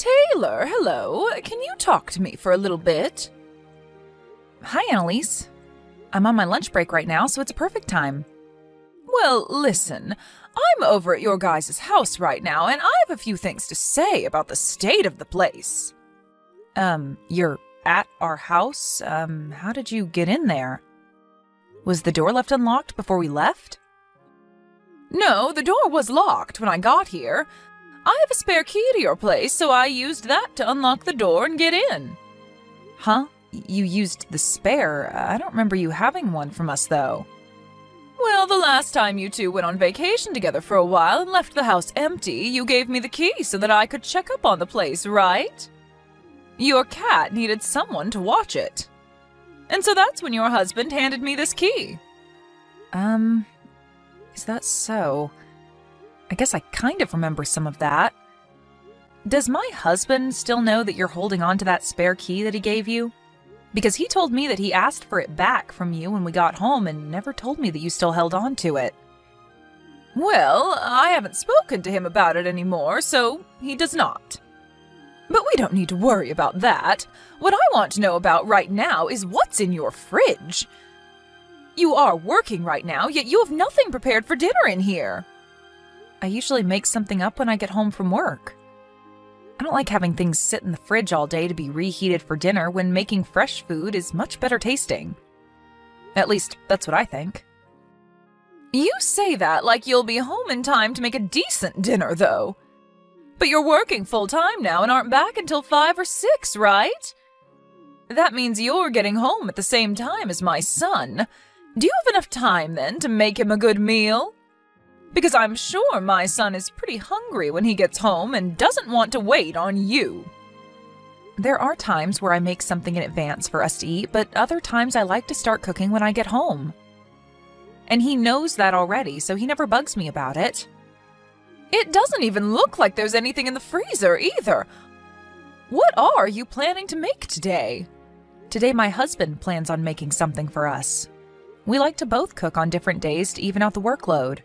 Taylor, hello. Can you talk to me for a little bit? Hi, Annalise. I'm on my lunch break right now, so it's a perfect time. Well, listen, I'm over at your guys' house right now, and I have a few things to say about the state of the place. You're at our house? How did you get in there? Was the door left unlocked before we left? No, the door was locked when I got here. I have a spare key to your place, so I used that to unlock the door and get in. Huh? You used the spare? I don't remember you having one from us, though. Well, the last time you two went on vacation together for a while and left the house empty, you gave me the key so that I could check up on the place, right? Your cat needed someone to watch it. And so that's when your husband handed me this key. Is that so? I guess I kind of remember some of that. Does my husband still know that you're holding on to that spare key that he gave you? Because he told me that he asked for it back from you when we got home and never told me that you still held on to it. Well, I haven't spoken to him about it anymore, so he does not. But we don't need to worry about that. What I want to know about right now is what's in your fridge. You are working right now, yet you have nothing prepared for dinner in here. I usually make something up when I get home from work. I don't like having things sit in the fridge all day to be reheated for dinner when making fresh food is much better tasting. At least, that's what I think. You say that like you'll be home in time to make a decent dinner, though. But you're working full-time now and aren't back until 5 or 6, right? That means you're getting home at the same time as my son. Do you have enough time, then, to make him a good meal? Because I'm sure my son is pretty hungry when he gets home and doesn't want to wait on you. There are times where I make something in advance for us to eat, but other times I like to start cooking when I get home. And he knows that already, so he never bugs me about it. It doesn't even look like there's anything in the freezer either. What are you planning to make today? Today my husband plans on making something for us. We like to both cook on different days to even out the workload.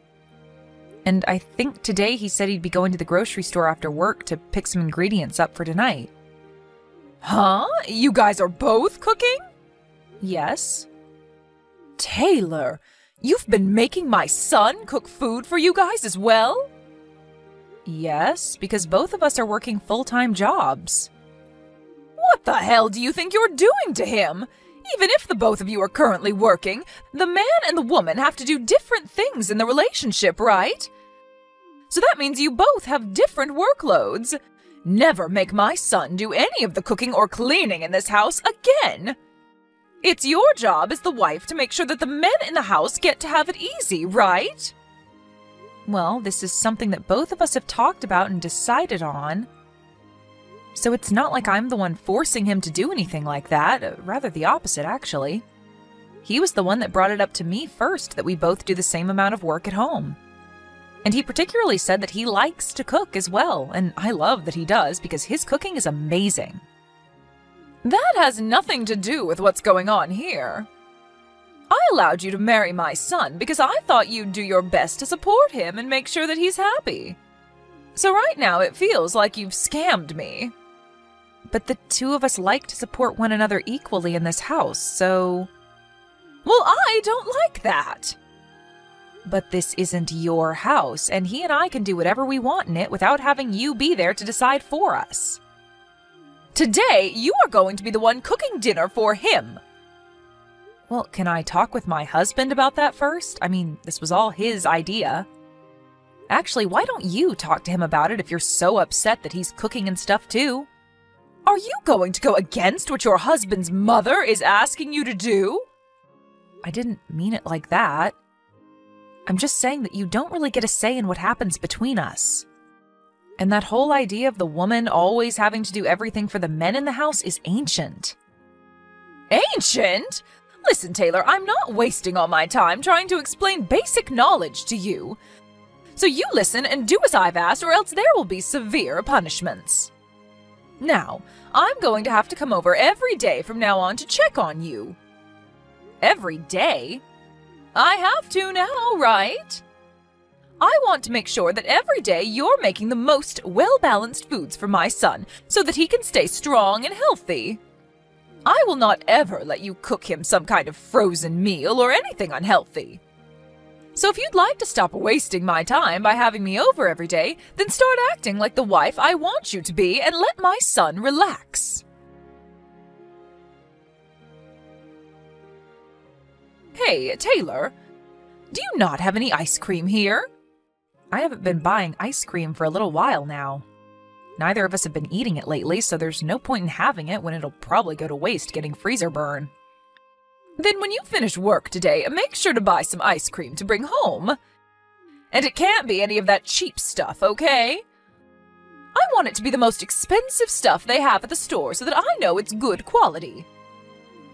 And I think today he said he'd be going to the grocery store after work to pick some ingredients up for tonight. Huh? You guys are both cooking? Yes. Taylor, you've been making my son cook food for you guys as well? Yes, because both of us are working full-time jobs. What the hell do you think you're doing to him? Even if the both of you are currently working, the man and the woman have to do different things in the relationship, right? So that means you both have different workloads. Never make my son do any of the cooking or cleaning in this house again. It's your job as the wife to make sure that the men in the house get to have it easy, right? Well, this is something that both of us have talked about and decided on. So it's not like I'm the one forcing him to do anything like that, rather the opposite, actually. He was the one that brought it up to me first that we both do the same amount of work at home. And he particularly said that he likes to cook as well, and I love that he does because his cooking is amazing. That has nothing to do with what's going on here. I allowed you to marry my son because I thought you'd do your best to support him and make sure that he's happy. So right now it feels like you've scammed me. But the two of us like to support one another equally in this house, so... Well, I don't like that. But this isn't your house, and he and I can do whatever we want in it without having you be there to decide for us. Today, you are going to be the one cooking dinner for him. Well, can I talk with my husband about that first? I mean, this was all his idea. Actually, why don't you talk to him about it if you're so upset that he's cooking and stuff too? Are you going to go against what your husband's mother is asking you to do? I didn't mean it like that. I'm just saying that you don't really get a say in what happens between us. And that whole idea of the woman always having to do everything for the men in the house is ancient. Ancient? Listen, Taylor, I'm not wasting all my time trying to explain basic knowledge to you. So you listen and do as I've asked, or else there will be severe punishments. Now, I'm going to have to come over every day from now on to check on you. Every day? I have to now, right? I want to make sure that every day you're making the most well-balanced foods for my son so that he can stay strong and healthy. I will not ever let you cook him some kind of frozen meal or anything unhealthy. So if you'd like to stop wasting my time by having me over every day, then start acting like the wife I want you to be and let my son relax. Hey, Taylor, do you not have any ice cream here? I haven't been buying ice cream for a little while now. Neither of us have been eating it lately, so there's no point in having it when it'll probably go to waste getting freezer burn. Then when you finish work today, make sure to buy some ice cream to bring home. And it can't be any of that cheap stuff, okay? I want it to be the most expensive stuff they have at the store so that I know it's good quality.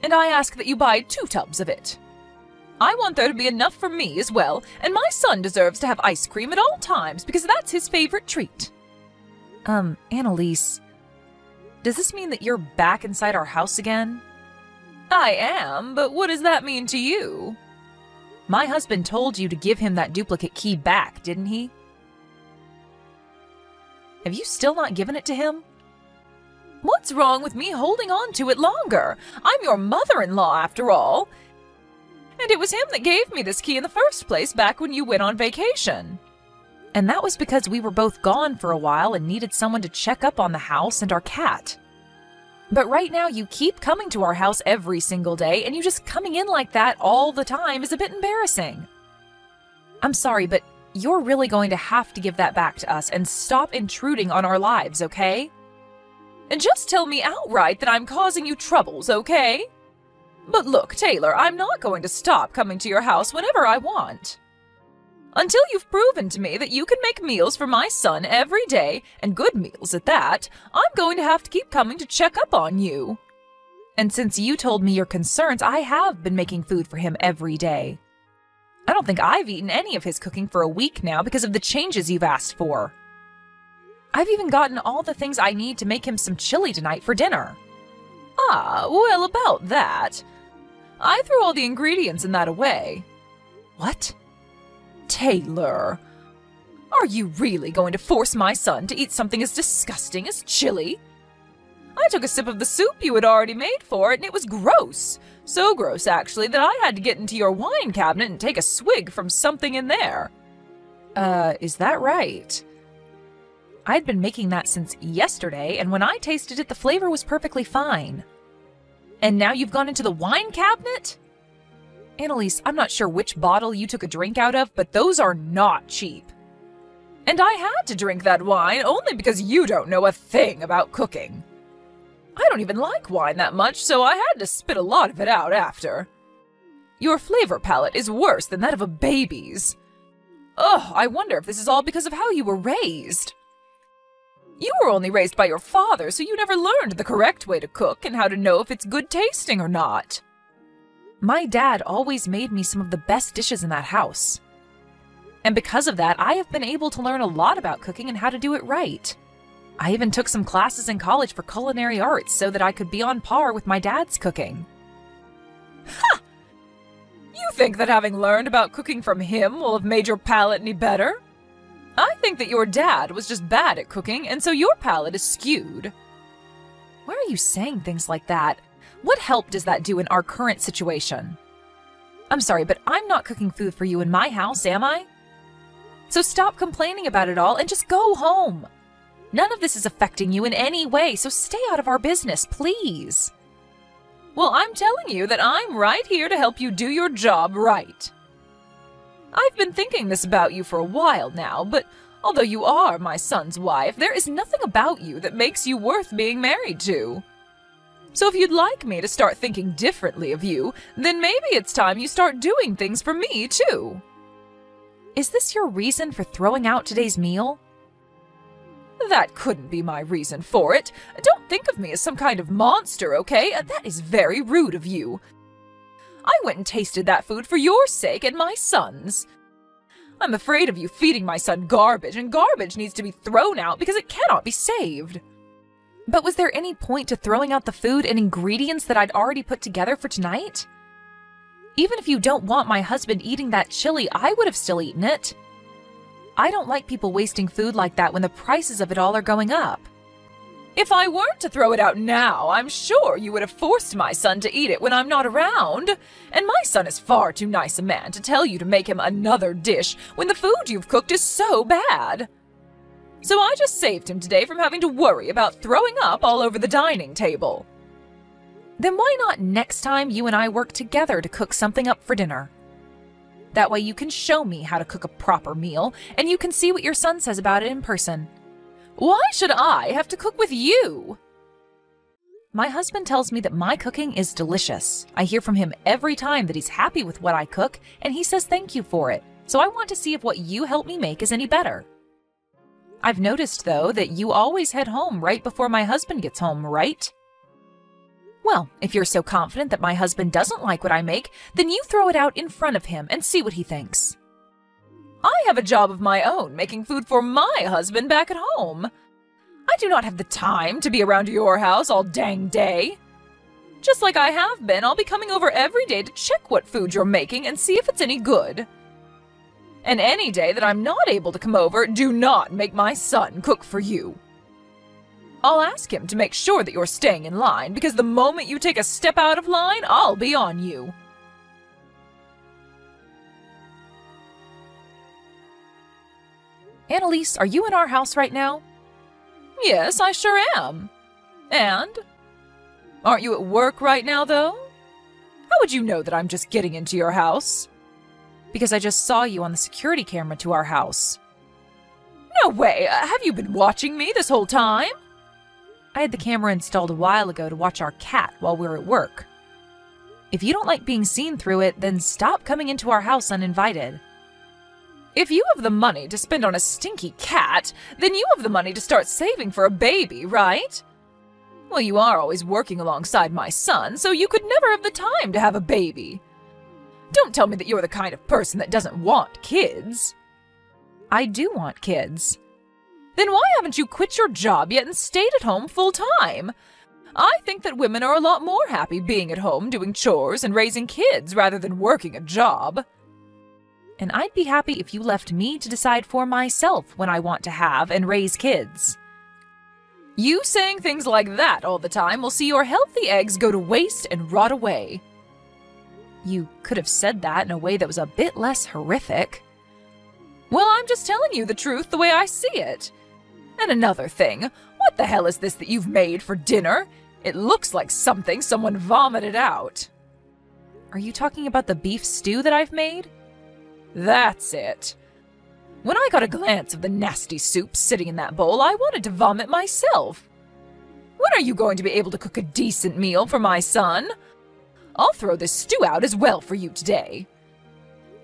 And I ask that you buy 2 tubs of it. I want there to be enough for me as well, and my son deserves to have ice cream at all times because that's his favorite treat. Annalise, does this mean that you're back inside our house again? I am, but what does that mean to you? My husband told you to give him that duplicate key back, didn't he? Have you still not given it to him? What's wrong with me holding on to it longer? I'm your mother-in-law, after all. And it was him that gave me this key in the first place back when you went on vacation. And that was because we were both gone for a while and needed someone to check up on the house and our cat. But right now you keep coming to our house every single day, and you just coming in like that all the time is a bit embarrassing. I'm sorry, but you're really going to have to give that back to us and stop intruding on our lives, okay? And just tell me outright that I'm causing you troubles, okay? But look, Taylor, I'm not going to stop coming to your house whenever I want. Until you've proven to me that you can make meals for my son every day, and good meals at that, I'm going to have to keep coming to check up on you. And since you told me your concerns, I have been making food for him every day. I don't think I've eaten any of his cooking for a week now because of the changes you've asked for. I've even gotten all the things I need to make him some chili tonight for dinner. Ah, well, about that. I threw all the ingredients in that away. What? Taylor, are you really going to force my son to eat something as disgusting as chili? I took a sip of the soup you had already made for it, and it was gross. So gross, actually, that I had to get into your wine cabinet and take a swig from something in there. Is that right? I'd been making that since yesterday, and when I tasted it, the flavor was perfectly fine. And now you've gone into the wine cabinet? Annalise, I'm not sure which bottle you took a drink out of, but those are not cheap. And I had to drink that wine only because you don't know a thing about cooking. I don't even like wine that much, so I had to spit a lot of it out after. Your flavor palette is worse than that of a baby's. Ugh, I wonder if this is all because of how you were raised. You were only raised by your father, so you never learned the correct way to cook and how to know if it's good tasting or not. My dad always made me some of the best dishes in that house. And because of that, I have been able to learn a lot about cooking and how to do it right. I even took some classes in college for culinary arts so that I could be on par with my dad's cooking. Ha! You think that having learned about cooking from him will have made your palate any better? I think that your dad was just bad at cooking, and so your palate is skewed. Why are you saying things like that? What help does that do in our current situation? I'm sorry, but I'm not cooking food for you in my house, am I? So stop complaining about it all and just go home. None of this is affecting you in any way, so stay out of our business, please. Well, I'm telling you that I'm right here to help you do your job right. I've been thinking this about you for a while now, but although you are my son's wife, there is nothing about you that makes you worth being married to. So if you'd like me to start thinking differently of you, then maybe it's time you start doing things for me, too. Is this your reason for throwing out today's meal? That couldn't be my reason for it. Don't think of me as some kind of monster, okay? That is very rude of you. I went and tasted that food for your sake and my son's. I'm afraid of you feeding my son garbage, and garbage needs to be thrown out because it cannot be saved. But was there any point to throwing out the food and ingredients that I'd already put together for tonight? Even if you don't want my husband eating that chili, I would have still eaten it. I don't like people wasting food like that when the prices of it all are going up. If I weren't to throw it out now, I'm sure you would have forced my son to eat it when I'm not around. And my son is far too nice a man to tell you to make him another dish when the food you've cooked is so bad. So I just saved him today from having to worry about throwing up all over the dining table. Then why not next time you and I work together to cook something up for dinner? That way you can show me how to cook a proper meal, and you can see what your son says about it in person. Why should I have to cook with you? My husband tells me that my cooking is delicious. I hear from him every time that he's happy with what I cook, and he says thank you for it. So I want to see if what you help me make is any better. I've noticed, though, that you always head home right before my husband gets home, right? Well, if you're so confident that my husband doesn't like what I make, then you throw it out in front of him and see what he thinks. I have a job of my own, making food for my husband back at home. I do not have the time to be around your house all dang day. Just like I have been, I'll be coming over every day to check what food you're making and see if it's any good. And any day that I'm not able to come over, do not make my son cook for you. I'll ask him to make sure that you're staying in line, because the moment you take a step out of line, I'll be on you. Annalise, are you in our house right now? Yes, I sure am. And? Aren't you at work right now, though? How would you know that I'm just getting into your house? Because I just saw you on the security camera to our house. No way! Have you been watching me this whole time? I had the camera installed a while ago to watch our cat while we were at work. If you don't like being seen through it, then stop coming into our house uninvited. If you have the money to spend on a stinky cat, then you have the money to start saving for a baby, right? Well, you are always working alongside my son, so you could never have the time to have a baby. Don't tell me that you're the kind of person that doesn't want kids. I do want kids. Then why haven't you quit your job yet and stayed at home full-time? I think that women are a lot more happy being at home doing chores and raising kids rather than working a job. And I'd be happy if you left me to decide for myself when I want to have and raise kids. You saying things like that all the time will see your healthy eggs go to waste and rot away. You could have said that in a way that was a bit less horrific. Well, I'm just telling you the truth the way I see it. And another thing, what the hell is this that you've made for dinner? It looks like something someone vomited out. Are you talking about the beef stew that I've made? That's it. When I got a glance of the nasty soup sitting in that bowl, I wanted to vomit myself. When are you going to be able to cook a decent meal for my son? I'll throw this stew out as well for you today.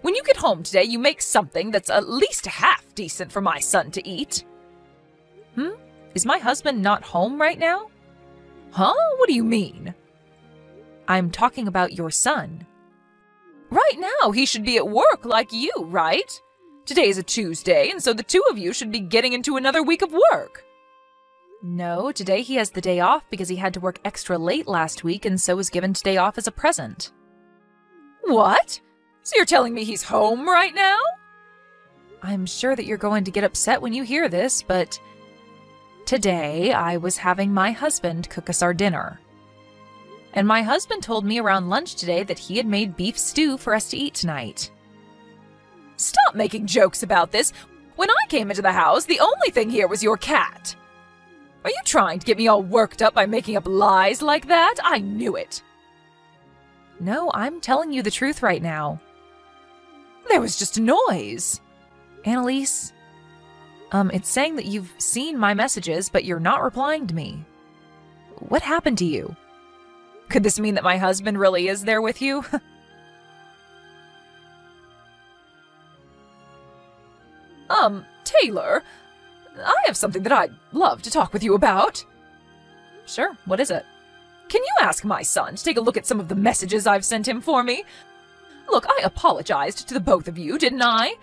When you get home today, you make something that's at least half decent for my son to eat. Is my husband not home right now? Huh? What do you mean? I'm talking about your son. Right now, he should be at work like you, right? Today's a Tuesday, and so the two of you should be getting into another week of work. No, today he has the day off because he had to work extra late last week and so was given today off as a present. What? So you're telling me he's home right now? I'm sure that you're going to get upset when you hear this, but today I was having my husband cook us our dinner. And my husband told me around lunch today that he had made beef stew for us to eat tonight. Stop making jokes about this. When I came into the house, the only thing here was your cat. Are you trying to get me all worked up by making up lies like that? I knew it. No, I'm telling you the truth right now. There was just a noise. Annalise, it's saying that you've seen my messages, but you're not replying to me. What happened to you? Could this mean that my husband really is there with you? Taylor, I have something that I'd love to talk with you about. Sure, what is it? Can you ask my son to take a look at some of the messages I've sent him for me? Look, I apologized to the both of you, didn't I?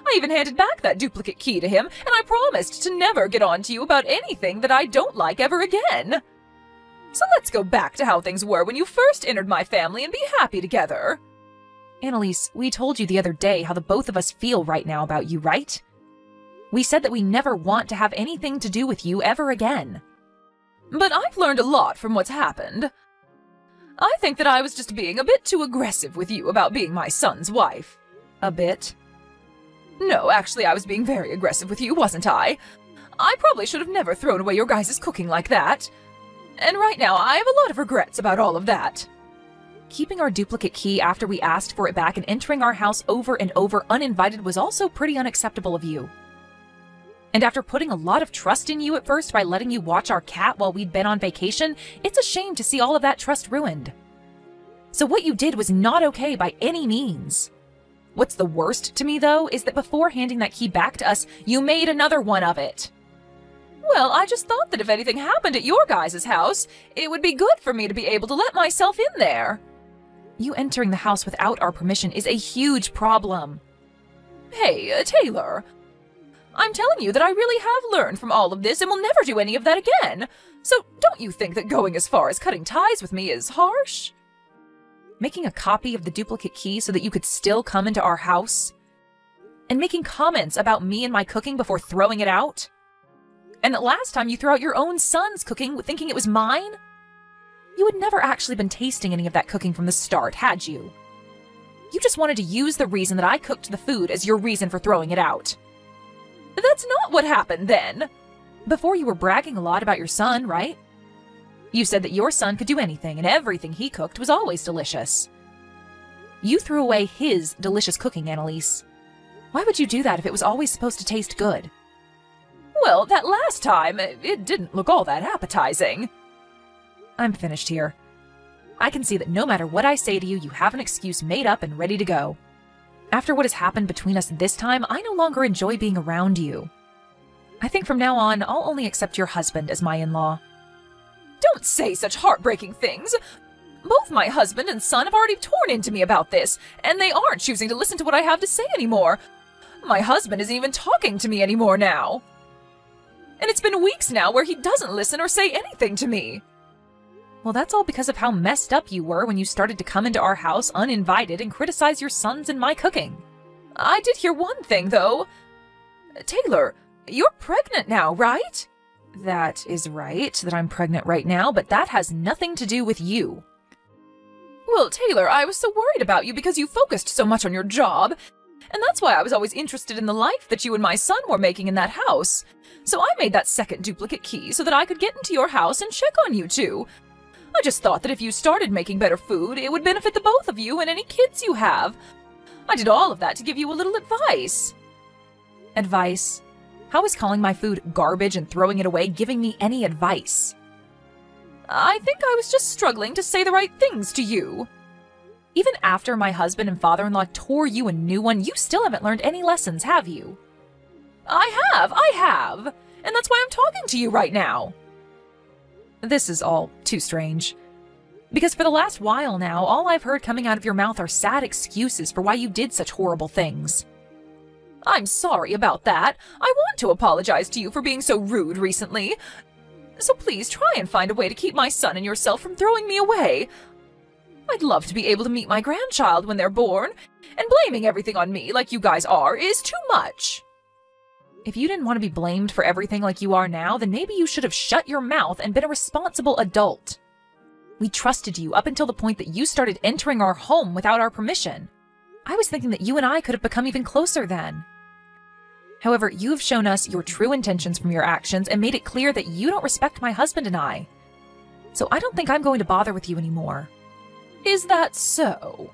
I even handed back that duplicate key to him, and I promised to never get on to you about anything that I don't like ever again. So let's go back to how things were when you first entered my family and be happy together. Annalise, we told you the other day how the both of us feel right now about you, right? We said that we never want to have anything to do with you ever again. But I've learned a lot from what's happened. I think that I was just being a bit too aggressive with you about being my son's wife. A bit? No, actually, I was being very aggressive with you, wasn't I? I probably should have never thrown away your guys' cooking like that. And right now, I have a lot of regrets about all of that. Keeping our duplicate key after we asked for it back and entering our house over and over uninvited was also pretty unacceptable of you. And after putting a lot of trust in you at first by letting you watch our cat while we'd been on vacation, it's a shame to see all of that trust ruined. So what you did was not okay by any means. What's the worst to me, though, is that before handing that key back to us, you made another one of it. Well, I just thought that if anything happened at your guys' house, it would be good for me to be able to let myself in there. You entering the house without our permission is a huge problem. Hey, Taylor, I'm telling you that I really have learned from all of this and will never do any of that again. So don't you think that going as far as cutting ties with me is harsh? Making a copy of the duplicate key so that you could still come into our house? And making comments about me and my cooking before throwing it out? And that last time you threw out your own son's cooking thinking it was mine? You had never actually been tasting any of that cooking from the start, had you? You just wanted to use the reason that I cooked the food as your reason for throwing it out. That's not what happened then. Before you were bragging a lot about your son, right? You said that your son could do anything and everything he cooked was always delicious. You threw away his delicious cooking, Annalise. Why would you do that if it was always supposed to taste good? Well, that last time, it didn't look all that appetizing. I'm finished here. I can see that no matter what I say to you, you have an excuse made up and ready to go. After what has happened between us this time, I no longer enjoy being around you. I think from now on, I'll only accept your husband as my in-law. Don't say such heartbreaking things. Both my husband and son have already torn into me about this, and they aren't choosing to listen to what I have to say anymore. My husband isn't even talking to me anymore now. And it's been weeks now where he doesn't listen or say anything to me. Well, that's all because of how messed up you were when you started to come into our house uninvited and criticize your sons and my cooking. I did hear one thing, though. Taylor, you're pregnant now, right? That is right, that I'm pregnant right now, but that has nothing to do with you. Well, Taylor, I was so worried about you because you focused so much on your job, and that's why I was always interested in the life that you and my son were making in that house. So I made that second duplicate key so that I could get into your house and check on you two. I just thought that if you started making better food, it would benefit the both of you and any kids you have. I did all of that to give you a little advice. Advice? How is calling my food garbage and throwing it away giving me any advice? I think I was just struggling to say the right things to you. Even after my husband and father-in-law tore you a new one, you still haven't learned any lessons, have you? I have. And that's why I'm talking to you right now. This is all too strange. Because for the last while now, all I've heard coming out of your mouth are sad excuses for why you did such horrible things. I'm sorry about that. I want to apologize to you for being so rude recently. So please try and find a way to keep my son and yourself from throwing me away. I'd love to be able to meet my grandchild when they're born, and blaming everything on me like you guys are is too much. If you didn't want to be blamed for everything like you are now, then maybe you should have shut your mouth and been a responsible adult. We trusted you up until the point that you started entering our home without our permission. I was thinking that you and I could have become even closer then. However, you have shown us your true intentions from your actions and made it clear that you don't respect my husband and I. So I don't think I'm going to bother with you anymore. Is that so?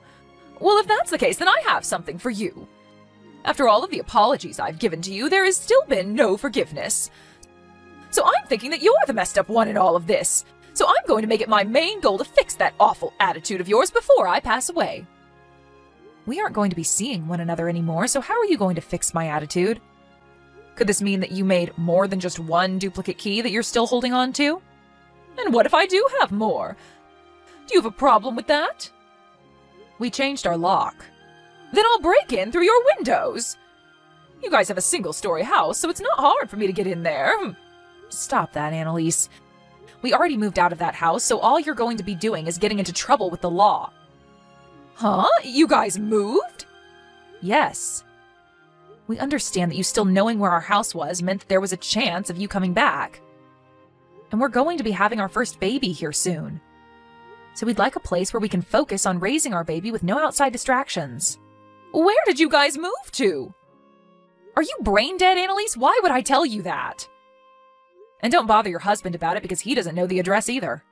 Well, if that's the case, then I have something for you. After all of the apologies I've given to you, there has still been no forgiveness. So I'm thinking that you're the messed up one in all of this. So I'm going to make it my main goal to fix that awful attitude of yours before I pass away. We aren't going to be seeing one another anymore, so how are you going to fix my attitude? Could this mean that you made more than just one duplicate key that you're still holding on to? And what if I do have more? Do you have a problem with that? We changed our lock. Then I'll break in through your windows. You guys have a single-story house, so it's not hard for me to get in there. Stop that, Annalise. We already moved out of that house, so all you're going to be doing is getting into trouble with the law. Huh? You guys moved? Yes. We understand that you still knowing where our house was meant that there was a chance of you coming back. And we're going to be having our first baby here soon. So we'd like a place where we can focus on raising our baby with no outside distractions. Where did you guys move to? Are you brain dead, Annalise? Why would I tell you that? And don't bother your husband about it because he doesn't know the address either.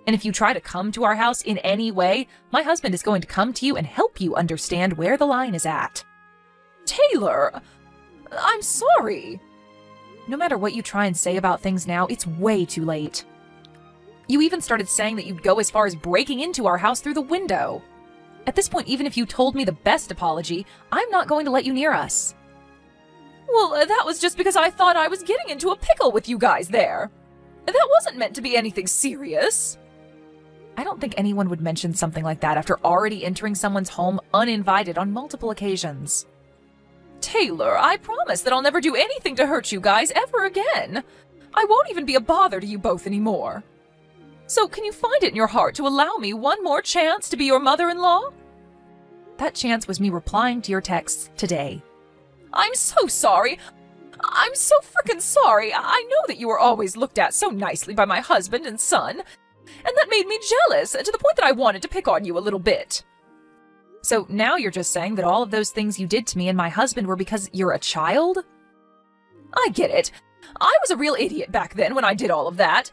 And if you try to come to our house in any way, my husband is going to come to you and help you understand where the line is at. Taylor, I'm sorry. No matter what you try and say about things now, it's way too late. You even started saying that you'd go as far as breaking into our house through the window. At this point, even if you told me the best apology, I'm not going to let you near us. Well, that was just because I thought I was getting into a pickle with you guys there. That wasn't meant to be anything serious. I don't think anyone would mention something like that after already entering someone's home uninvited on multiple occasions. Taylor, I promise that I'll never do anything to hurt you guys ever again. I won't even be a bother to you both anymore. So can you find it in your heart to allow me one more chance to be your mother-in-law? That chance was me replying to your texts today. I'm so sorry. I'm so frickin' sorry. I know that you were always looked at so nicely by my husband and son, and that made me jealous to the point that I wanted to pick on you a little bit. So now you're just saying that all of those things you did to me and my husband were because you're a child? I get it. I was a real idiot back then when I did all of that.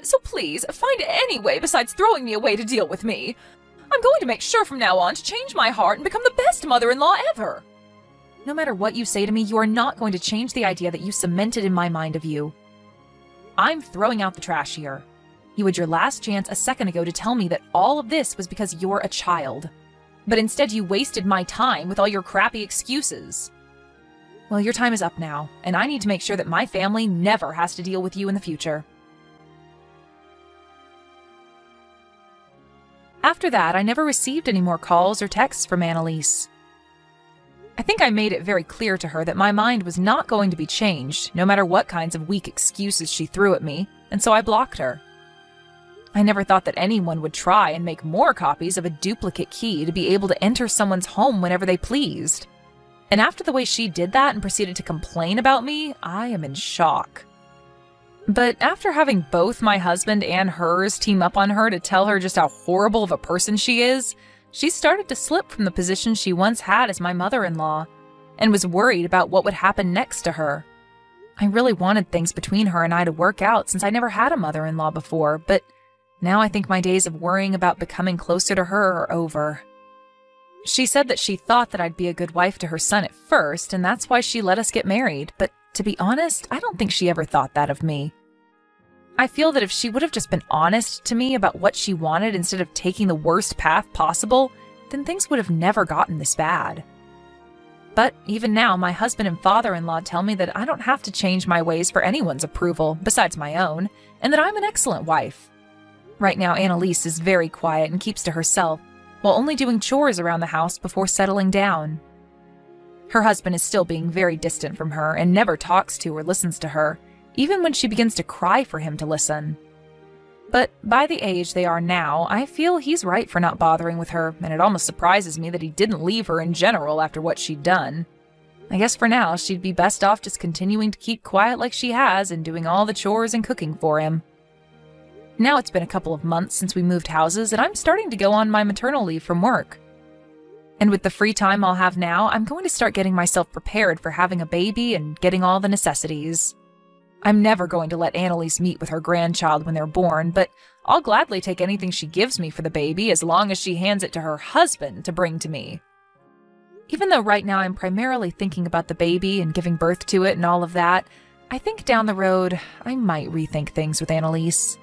So please, find any way besides throwing me away to deal with me. I'm going to make sure from now on to change my heart and become the best mother-in-law ever. No matter what you say to me, you are not going to change the idea that you cemented in my mind of you. I'm throwing out the trash here. You had your last chance a second ago to tell me that all of this was because you're a child. But instead you wasted my time with all your crappy excuses. Well, your time is up now, and I need to make sure that my family never has to deal with you in the future. After that, I never received any more calls or texts from Annalise. I think I made it very clear to her that my mind was not going to be changed, no matter what kinds of weak excuses she threw at me, and so I blocked her. I never thought that anyone would try and make more copies of a duplicate key to be able to enter someone's home whenever they pleased. And after the way she did that and proceeded to complain about me, I am in shock. But after having both my husband and hers team up on her to tell her just how horrible of a person she is, she started to slip from the position she once had as my mother-in-law, and was worried about what would happen next to her. I really wanted things between her and I to work out since I never had a mother-in-law before, but now I think my days of worrying about becoming closer to her are over. She said that she thought that I'd be a good wife to her son at first, and that's why she let us get married, but to be honest, I don't think she ever thought that of me. I feel that if she would have just been honest to me about what she wanted instead of taking the worst path possible, then things would have never gotten this bad. But even now, my husband and father-in-law tell me that I don't have to change my ways for anyone's approval, besides my own, and that I'm an excellent wife. Right now, Annalise is very quiet and keeps to herself, while only doing chores around the house before settling down. Her husband is still being very distant from her and never talks to or listens to her, even when she begins to cry for him to listen. But by the age they are now, I feel he's right for not bothering with her, and it almost surprises me that he didn't leave her in general after what she'd done. I guess for now, she'd be best off just continuing to keep quiet like she has and doing all the chores and cooking for him. Now it's been a couple of months since we moved houses, and I'm starting to go on my maternal leave from work. And with the free time I'll have now, I'm going to start getting myself prepared for having a baby and getting all the necessities. I'm never going to let Annalise meet with her grandchild when they're born, but I'll gladly take anything she gives me for the baby as long as she hands it to her husband to bring to me. Even though right now I'm primarily thinking about the baby and giving birth to it and all of that, I think down the road I might rethink things with Annalise.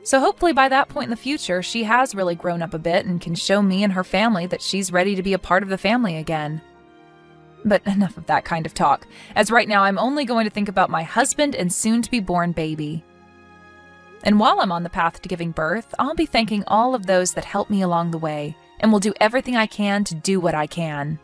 So hopefully by that point in the future, she has really grown up a bit and can show me and her family that she's ready to be a part of the family again. But enough of that kind of talk, as right now I'm only going to think about my husband and soon-to-be-born baby. And while I'm on the path to giving birth, I'll be thanking all of those that helped me along the way, and will do everything I can to do what I can.